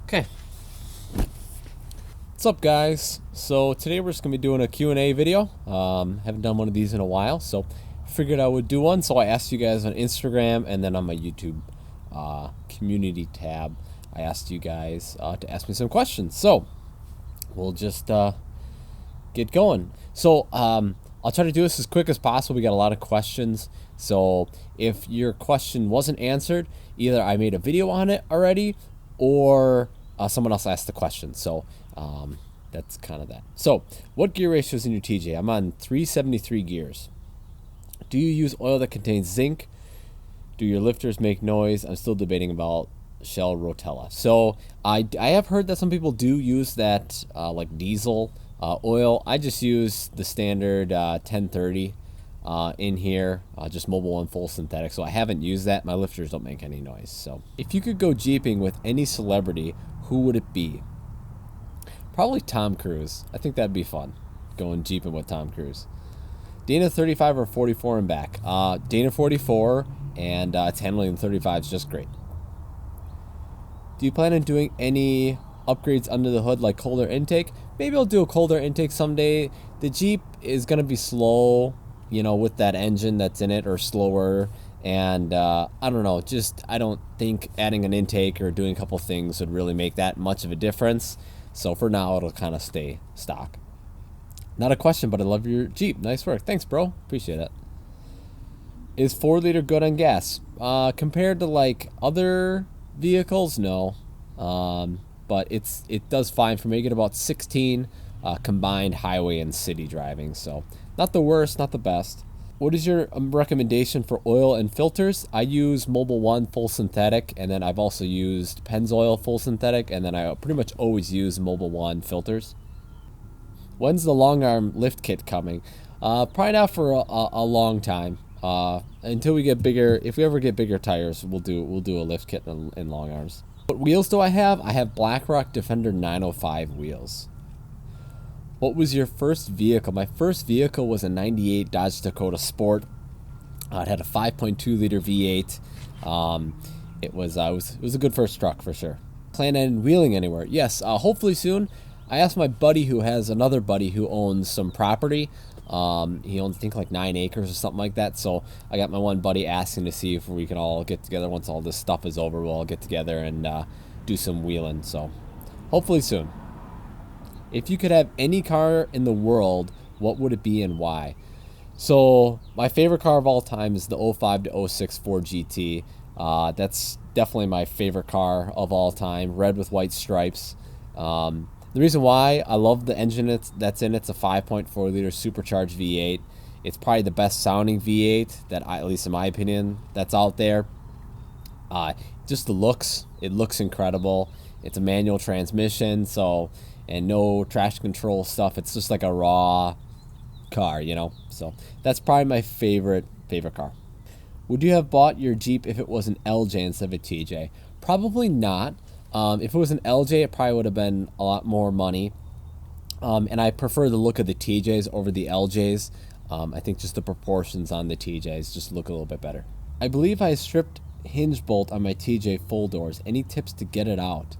Okay. What's up, guys? So today we're just going to be doing a Q&A video. Haven't done one of these in a while, so figured I would do one. So I asked you guys on Instagram and then on my YouTube community tab, I asked you guys to ask me some questions. So we'll just get going. So I'll try to do this as quick as possible. We got a lot of questions. So if your question wasn't answered, either I made a video on it already or someone else asked the question. So that's kind of that. So what gear ratio is in your TJ? I'm on 373 gears. Do you use oil that contains zinc? Do your lifters make noise? I'm still debating about Shell Rotella. So I have heard that some people do use that like diesel oil. I just use the standard 1030 in here, just Mobil 1 full synthetic. So I haven't used that. My lifters don't make any noise. So if you could go jeeping with any celebrity, who would it be? Probably Tom Cruise. I think that'd be fun, going jeeping with Tom Cruise. Dana 35 or 44 and back? Dana 44, and it's handling 35 is just great. Do you plan on doing any upgrades under the hood, like cold air intake? Maybe I'll do a cold air intake someday. The Jeep is going to be slow, you know, with that engine that's in it, or slower. And I don't know, I don't think adding an intake or doing a couple things would really make that much of a difference. So for now, it'll kind of stay stock. Not a question, but I love your Jeep. Nice work. Thanks, bro. Appreciate it. Is 4-liter good on gas? Compared to like other vehicles, no. But it does fine for me. I get about 16 combined highway and city driving. So not the worst, not the best. What is your recommendation for oil and filters? I use Mobil 1 full synthetic, and then I've also used Pennzoil full synthetic, and then I pretty much always use Mobil 1 filters. When's the long arm lift kit coming? Probably not for a long time. Until we get bigger. If we ever get bigger tires, we'll do a lift kit in long arms. What wheels do I have? I have Blackrock Defender 905 wheels. What was your first vehicle? My first vehicle was a 98 Dodge Dakota Sport. It had a 5.2 liter V8. It was a good first truck for sure. Plan on wheeling anywhere? Yes, hopefully soon. I asked my buddy who has another buddy who owns some property. He owns, I think, like 9 acres or something like that. So I got my one buddy asking to see if we can all get together once all this stuff is over. We'll all get together and do some wheeling. So hopefully soon. If you could have any car in the world, what would it be and why? So my favorite car of all time is the 05 to 06 Ford GT. That's definitely my favorite car of all time. Red with white stripes. The reason why I love the engine that's in it's a 5.4 liter supercharged V8. It's probably the best sounding V8 that at least in my opinion, that's out there. Just the looks, it looks incredible. It's a manual transmission, and no traction control stuff. It's just like a raw car, you know? So that's probably my favorite car. Would you have bought your Jeep if it was an LJ instead of a TJ? Probably not. If it was an LJ, it probably would have been a lot more money. And I prefer the look of the TJs over the LJs. I think just the proportions on the TJs just look a little bit better. I believe I stripped hinge bolt on my TJ full doors. Any tips to get it out?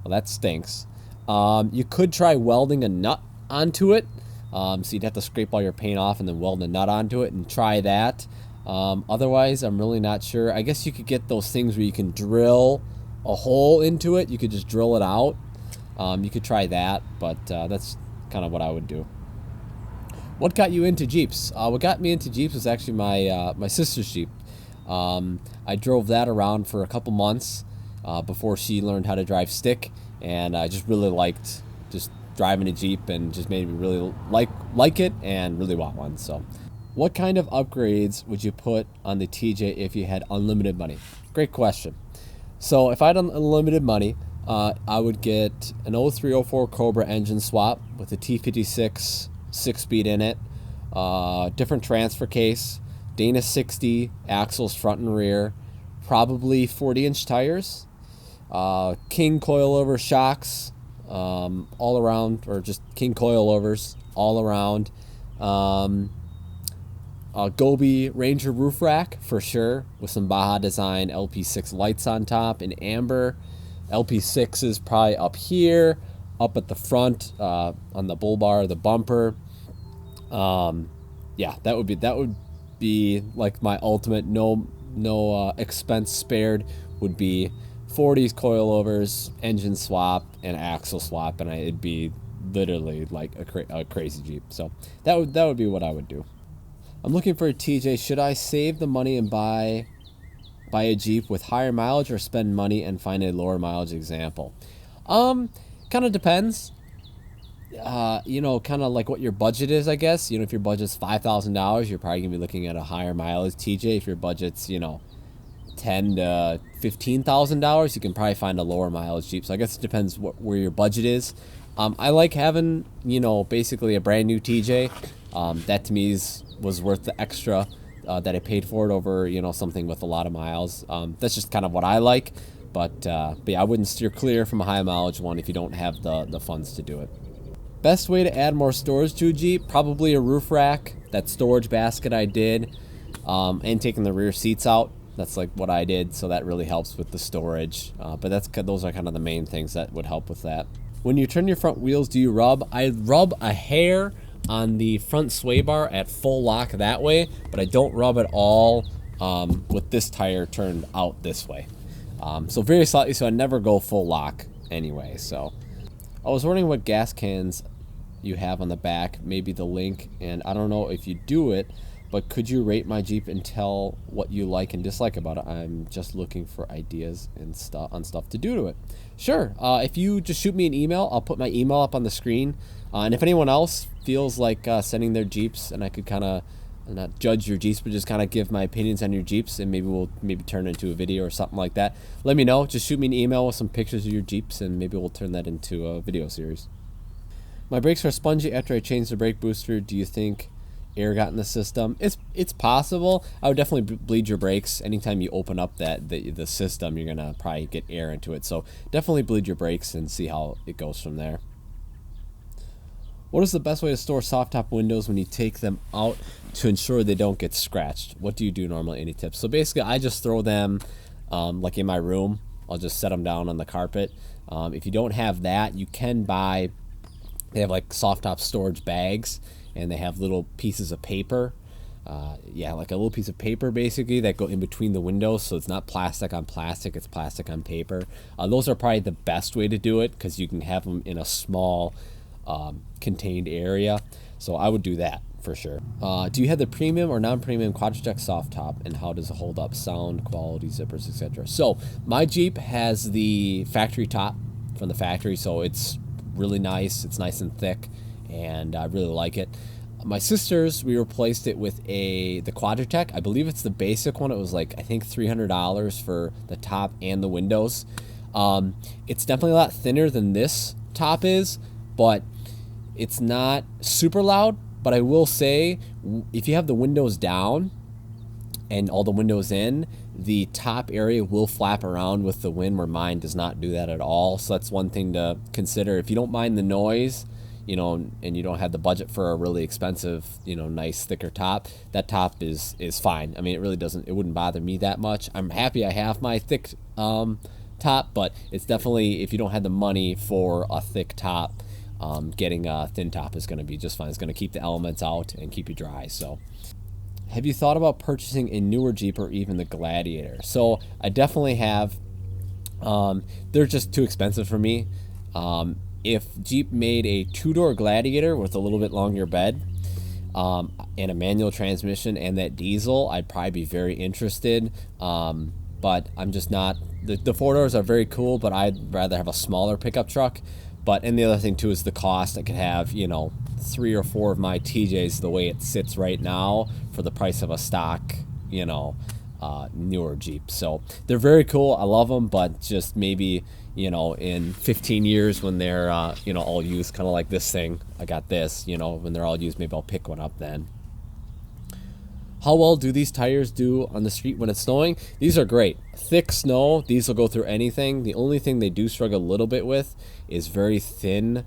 Well, that stinks. You could try welding a nut onto it. So you'd have to scrape all your paint off and then weld a nut onto it and try that. Otherwise, I'm really not sure. I guess you could get those things where you can drill a hole into it. You could just drill it out. You could try that, but that's kind of what I would do. What got you into Jeeps? What got me into Jeeps was actually my sister's Jeep. I drove that around for a couple months before she learned how to drive stick. And I just really liked just driving a Jeep, and just made me really like it and really want one. So what kind of upgrades would you put on the TJ if you had unlimited money? Great question. So if I had unlimited money, I would get an 0304 Cobra engine swap with a T56 6-speed in it, different transfer case, Dana 60 axles front and rear, probably 40-inch tires, King coilover shocks all around, or just King coilovers all around, Gobi Ranger roof rack for sure, with some Baja Design LP6 lights on top in amber, LP6 is probably up here, up at the front, on the bull bar, the bumper. Yeah, that would be like my ultimate no expense spared would be 40s coilovers, engine swap, and axle swap, and it'd be literally like a crazy Jeep. So that would be what I would do. I'm looking for a TJ. Should I save the money and buy a Jeep with higher mileage, or spend money and find a lower mileage example? Kind of depends. You know, kind of like what your budget is, I guess. You know, if your budget's $5,000, you're probably gonna be looking at a higher mileage TJ. If your budget's, you know, $10,000 to $15,000, you can probably find a lower mileage Jeep. So I guess it depends where your budget is. I like having, you know, basically a brand new TJ. That to me was worth the extra that I paid for it over, you know, something with a lot of miles. That's just kind of what I like. But yeah, I wouldn't steer clear from a high mileage one if you don't have the funds to do it. Best way to add more storage to a Jeep, probably a roof rack. That storage basket I did, and taking the rear seats out. That's like what I did, so that really helps with the storage. But those are kind of the main things that would help with that. When you turn your front wheels, do you rub? I rub a hair on the front sway bar at full lock that way, but I don't rub at all with this tire turned out this way. So very slightly, so I never go full lock anyway. So I was wondering what gas cans you have on the back, maybe the link, and I don't know if you do it, but could you rate my Jeep and tell what you like and dislike about it? I'm just looking for ideas and stuff to do to it. Sure. If you just shoot me an email, I'll put my email up on the screen. And if anyone else feels like sending their Jeeps, and I could kind of not judge your Jeeps, but just kind of give my opinions on your Jeeps, and maybe we'll turn it into a video or something like that. Let me know. Just shoot me an email with some pictures of your Jeeps, and maybe we'll turn that into a video series. My brakes are spongy after I changed the brake booster. Do you think air got in the system? It's possible. I would definitely bleed your brakes. Anytime you open up the system, you're gonna probably get air into it. So definitely bleed your brakes and see how it goes from there. What is the best way to store soft top windows when you take them out to ensure they don't get scratched? What do you do normally? Any tips? So basically, I just throw them like in my room. I'll just set them down on the carpet. If you don't have that, you can buy. They have like soft top storage bags, and they have little pieces of paper. Yeah, like a little piece of paper basically that go in between the windows, so it's not plastic on plastic, it's plastic on paper. Those are probably the best way to do it because you can have them in a small contained area. So I would do that for sure. Do you have the premium or non-premium Quatrasecs soft top, and how does it hold up? Sound, quality, zippers, etc. So my Jeep has the factory top from the factory, so it's really nice. It's nice and thick, and I really like it. My sister's, we replaced it with the Quatrasecs. I believe it's the basic one. It was like, I think $300 for the top and the windows. It's definitely a lot thinner than this top is, but it's not super loud. But I will say, if you have the windows down and all the windows in, the top area will flap around with the wind, where mine does not do that at all. So that's one thing to consider. If you don't mind the noise, you know, and you don't have the budget for a really expensive, you know, nice thicker top, that top is fine. I mean, it really doesn't, it wouldn't bother me that much. I'm happy I have my thick top, but it's definitely, if you don't have the money for a thick top, getting a thin top is going to be just fine. It's going to keep the elements out and keep you dry. So have you thought about purchasing a newer Jeep or even the Gladiator? So I definitely have. They're just too expensive for me. If Jeep made a two-door Gladiator with a little bit longer bed, and a manual transmission and that diesel, I'd probably be very interested. But I'm just not. The four doors are very cool, but I'd rather have a smaller pickup truck. And the other thing too is the cost. I could have, you know, 3 or 4 of my TJs the way it sits right now for the price of a stock, you know, newer Jeep. So they're very cool. I love them, but just maybe, you know, in 15 years when they're, you know, all used, kind of like this thing. I got this, you know, when they're all used, maybe I'll pick one up then. How well do these tires do on the street when it's snowing? These are great. Thick snow, these will go through anything. The only thing they do struggle a little bit with is very thin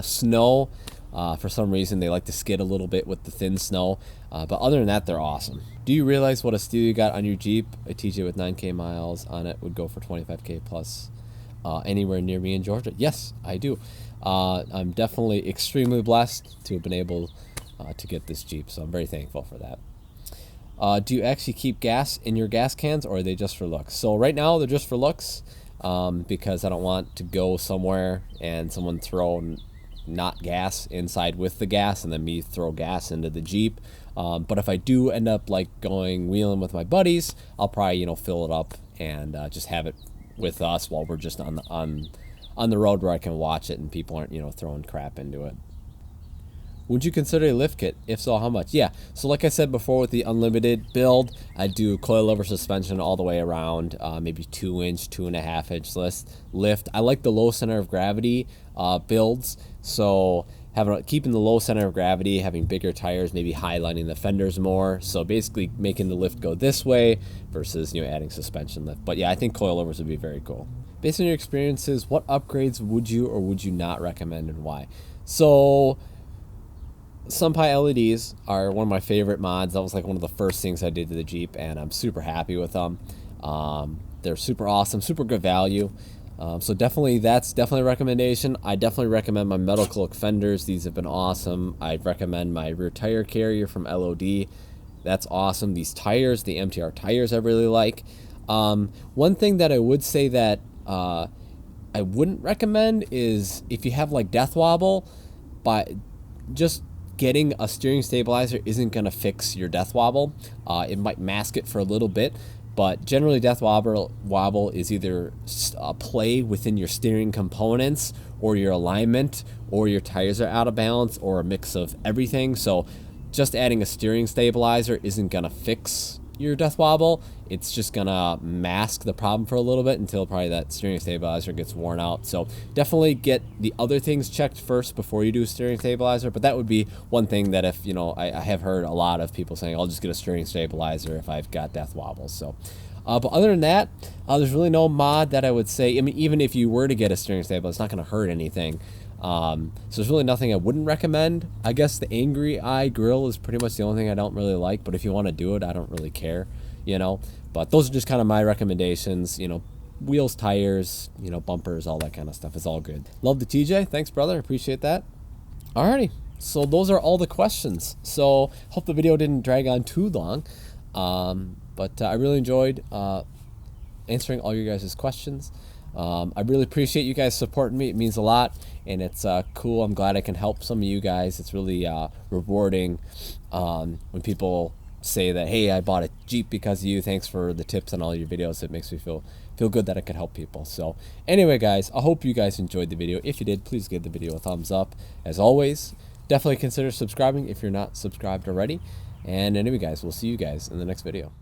snow. For some reason, they like to skid a little bit with the thin snow. But other than that, they're awesome. Do you realize what a steal you got on your Jeep? A TJ with 9K miles on it would go for 25K plus. anywhere near me in Georgia? Yes, I do. I'm definitely extremely blessed to have been able to get this Jeep, so I'm very thankful for that. Do you actually keep gas in your gas cans, or are they just for looks? So right now they're just for looks, because I don't want to go somewhere and someone throw not gas inside with the gas and then me throw gas into the Jeep. But if I do end up like going wheeling with my buddies, I'll probably fill it up and just have it with us while we're just on the road where I can watch it and people aren't throwing crap into it. Would you consider a lift kit? If so, how much? Yeah, so like I said before, with the unlimited build, I do coilover suspension all the way around, maybe 2-inch, 2.5-inch lift. I like the low center of gravity builds, so keeping the low center of gravity, having bigger tires, maybe highlighting the fenders more. So basically making the lift go this way versus adding suspension lift. But yeah, I think coilovers would be very cool. Based on your experiences, what upgrades would you or would you not recommend, and why? So Sunpie LEDs are one of my favorite mods. That was like one of the first things I did to the Jeep, and I'm super happy with them. They're super awesome, super good value. So that's definitely a recommendation. I definitely recommend my metal cloak fenders. These have been awesome. I'd recommend my rear tire carrier from LOD. That's awesome. These tires, the MTR tires, I really like. One thing that I would say that I wouldn't recommend is if you have like death wobble, but just getting a steering stabilizer isn't going to fix your death wobble. It might mask it for a little bit, but generally death wobble is either a play within your steering components or your alignment or your tires are out of balance or a mix of everything. So just adding a steering stabilizer isn't going to fix your death wobble. It's just gonna mask the problem for a little bit until probably that steering stabilizer gets worn out. So definitely get the other things checked first before you do a steering stabilizer. But that would be one thing that if I have heard a lot of people saying I'll just get a steering stabilizer if I've got death wobbles. So but other than that, there's really no mod that I would say. I mean, even if you were to get a steering stabilizer, it's not going to hurt anything. So there's really nothing I wouldn't recommend. I guess the Angry Eye grill is pretty much the only thing I don't really like, but if you want to do it, I don't really care, but those are just kind of my recommendations. Wheels, tires, bumpers, all that kind of stuff is all good. Love the TJ. Thanks, brother. Appreciate that. Alrighty. So those are all the questions. So hope the video didn't drag on too long. But I really enjoyed answering all your guys' questions. I really appreciate you guys supporting me. It means a lot, and it's cool. I'm glad I can help some of you guys. It's really rewarding when people say that, hey, I bought a Jeep because of you. Thanks for the tips on all your videos. It makes me feel good that I could help people. So anyway, guys, I hope you guys enjoyed the video. If you did, please give the video a thumbs up. As always, definitely consider subscribing if you're not subscribed already. And anyway, guys, we'll see you guys in the next video.